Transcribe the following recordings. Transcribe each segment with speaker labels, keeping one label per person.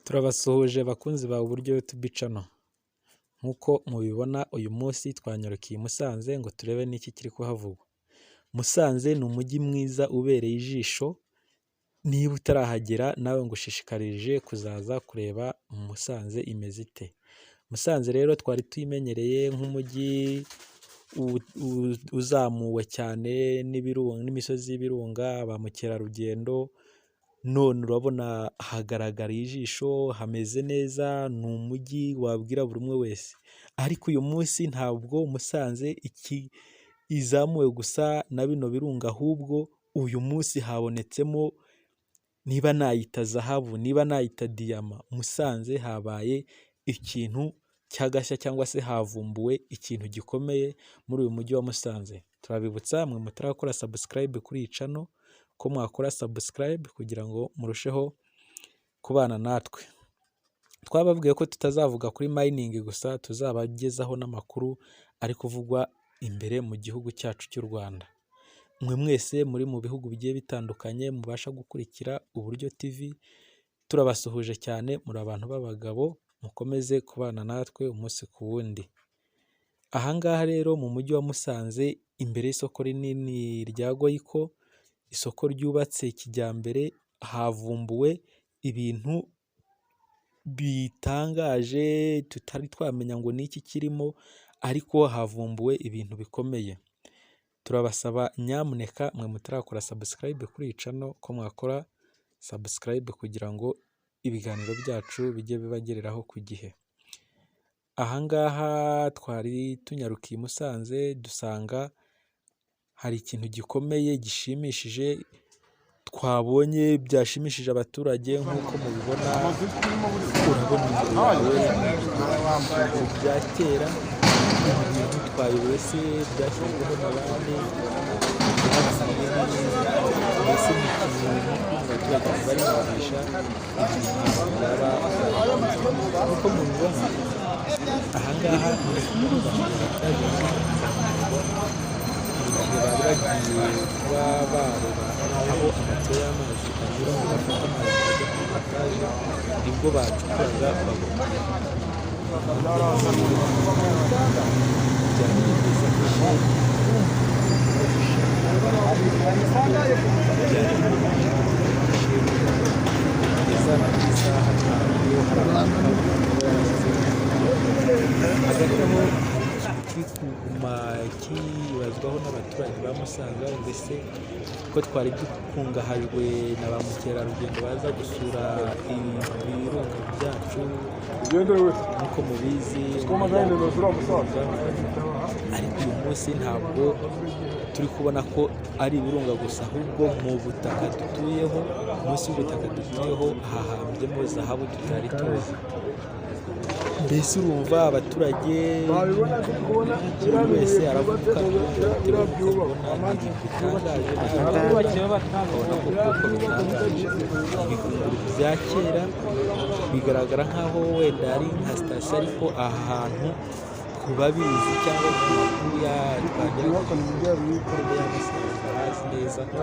Speaker 1: Turabasuhuje bakunzi ba Uburyo YouTube channel. Nk'uko mubibona uyu munsi twanyarukiye i Musanze ngo turebe n'iki kiri kuhavugwa. Musanze ni umujyi mwiza ubereye ijisho, niba utarahagera nawe ngushishikarije kuzaza kureba Musanze imeze ite. Musanze rero twari tuyimenyereye nk'umujyi uzamuwe cyane n'imisozi y'ibirunga, ba mukerarugendo, none urabona hagaragara ijisho, hameze neza, ni umujyi wabwira buri umwe wese. Ariko uyu munsi ntabwo Musanze izamuwe gusa na bino birunga, ahubwo uyu munsi habonetsemo, niba nayita zahabu, niba nayita diyama, Musanze habaye ikintu cy'agashya cyangwa se havumbuwe ikintu gikomeye muri uyu mujyi wa Musanze. Turabibutsa mwe mutarakora subscribe kuri iyi channel ko mwakora subscribe kugira ngo murusheho kubana natwe. Twababwiye ko tutazavuga kuri mining gusa, tuzabagezaho n'amakuru ari kuvugwa imbere mu gihugu cyacu cy'u Rwanda. Mwe mwese muri mu bihugu bigiye bitandukanye mubasha gukurikira Uburyo TV, turabasuhuje cyane, muri abantu b'abagabo, mukomeze kubana natwe umunsi ku wundi. Ahangaha rero mu mujyi wa Musanze, imbere y'isoko rinini rya Goyiko, isoko ryubatse kijyambere, havumbuwe ibintu bitangaje tutari twamenya ngo ni iki kirimo, ariko havumbuwe ibintu bikomeye. Turabasaba nyamuneka mwe mutarakora subscribe kuri iyi channel ko mwakora subscribe kugira ngo ibiganiro byacu bijye bibagereraho ku gihe. Ahangaha twari tunyarukiye i Musanze, dusanga hari ikintu gikomeye gishimishije twabonye, byashimishije abaturage nk'uko mubibona. Urabona ibintu bya kera, ibintu twayobewe se byashyizweho n'abandi, mbese ni ikintu abaturage bari kugurisha nk'uko mubibona. Ahangaha bari bagiye kuba bareba aho amatiyo y'amazi anyura ngo bafate amazi bajya kuri etaje, nibwo bacukuraga babona kiguma kibazwaho n'abaturage ba Musanze, mbese ko twari dukungahajwe na ba mukerarugendo baza gusura ibirunga byacu nk'uko mubizi, ariko uyu munsi ntabwo turi kubona ko ari ibirunga gusa, ahubwo mu butaka dutuyeho, munsi y'ubutaka dutuyeho hahambyemo zahabu tutari tuzi. Mbese urumva abaturage buri wese aravuga ukabona ni ibintu bitangaje, ukabona ko kuko bitangaje. Ibikunguru bya kera bigaragara nk'aho wenda ari nka sitasiyo, ariko aha hantu ku babizi cyangwa ku makuru twagera ku bikorwa y'amasaha barazi neza ko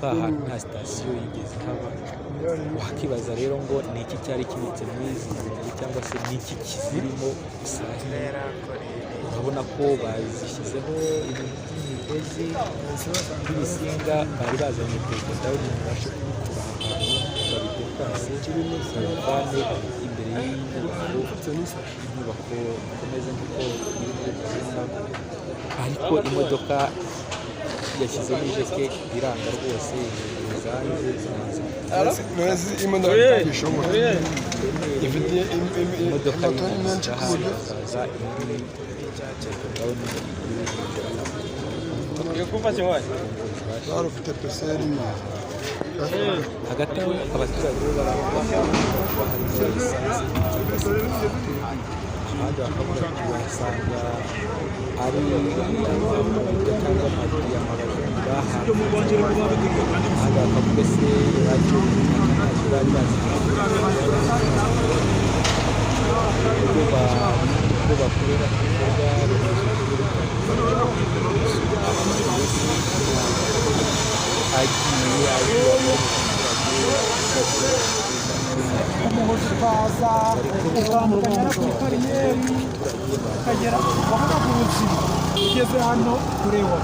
Speaker 1: aha hantu nta sitasiyo yigeze haba. Wakibaza rero ngo ni iki cyari kibitse muri izi ngagi cyangwa se ni iki kizirimo gusa. Urabona ko bazishyizeho ibintu by'imigozi n'ibisinga, bari bazanye pekodawuni ngo babashe kubikura ahantu babidepase babivane imbere y'inyubako ikomeze nk'uko iri kubibona. Ariko imodoka yashyizemo ijeke iranga rwose, imodoka menshi ku buryo ufite peseri. Hagati aho abaturage bo barabona hari lisansi, ahandi bakabasanga ari amabuye cyangwa amadiya bahabwa, ahandi bakavuga se ntacyo bari bazi ubwo bakorera ibikorwa agiye
Speaker 2: umuhozi ukaza ukambukanya no kuri kariyeri ukagera wavuga ku buzima ugeze hano kureba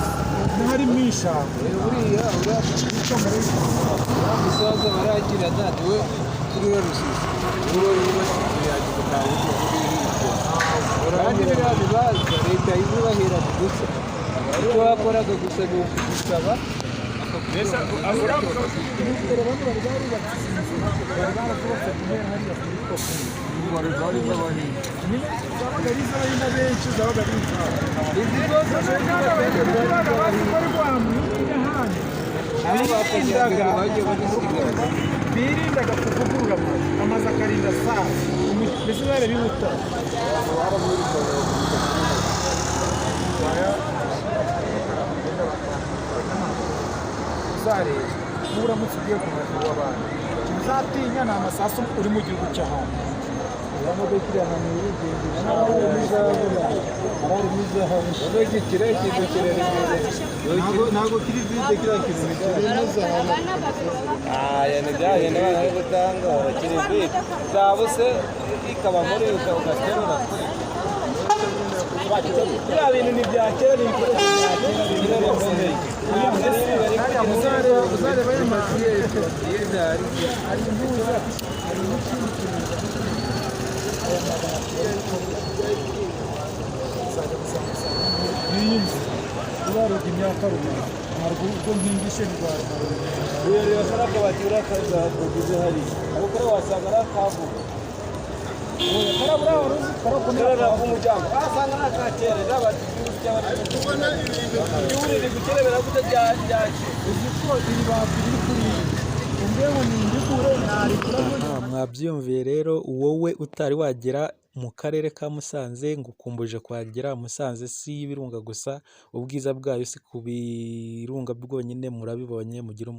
Speaker 2: ntihari mu ishamba
Speaker 3: buriya umusaza baragira ati we turiwe rusizi uriwe yagize ntawe kandi biriya bibaza leta ibibahera gusa icyo wakoraga gusa ni ukugusaba
Speaker 2: birindaga kuvugurura amazi akarinda saa mbese bari bihuta uzareba nuramutse ugiye ku mazu w'abantu uzatinya ni amasasu uri mu gihugu cy'ahantu imodoka iri ahantu y'urugendo arari n'izahabu
Speaker 3: iki kirekire kireremere
Speaker 2: ntabwo kiri vide kiriya kintu ni n'izahabu
Speaker 3: bijyanye n'abana bari gutanga kiri vide zabuse ikaba muri ugaterura biriya bintu ni bya kera ni ibikoresho bya kera
Speaker 2: uzareba ayo mazu ari impuza iyi nzu uraruga imyaka runaka ntabwo ubwo nkingishe rwanda
Speaker 3: rero sara akabati urakaza kugize hari aho kare wasanga arakavuga
Speaker 2: karabura uruzi
Speaker 3: karabura umujyango asanga nakakere n'abati ubona ibintu gukerebera gute byaje
Speaker 2: uziko iri biri kuri umbeho ni indikure ntari
Speaker 1: mwabyumviye rero wowe utari wagera mu karere ka Musanze ngo ukumbuje kuhagera. Musanze si y'ibirunga gusa, ubwiza bwayo si ku birunga bwonyine, murabibonye mugire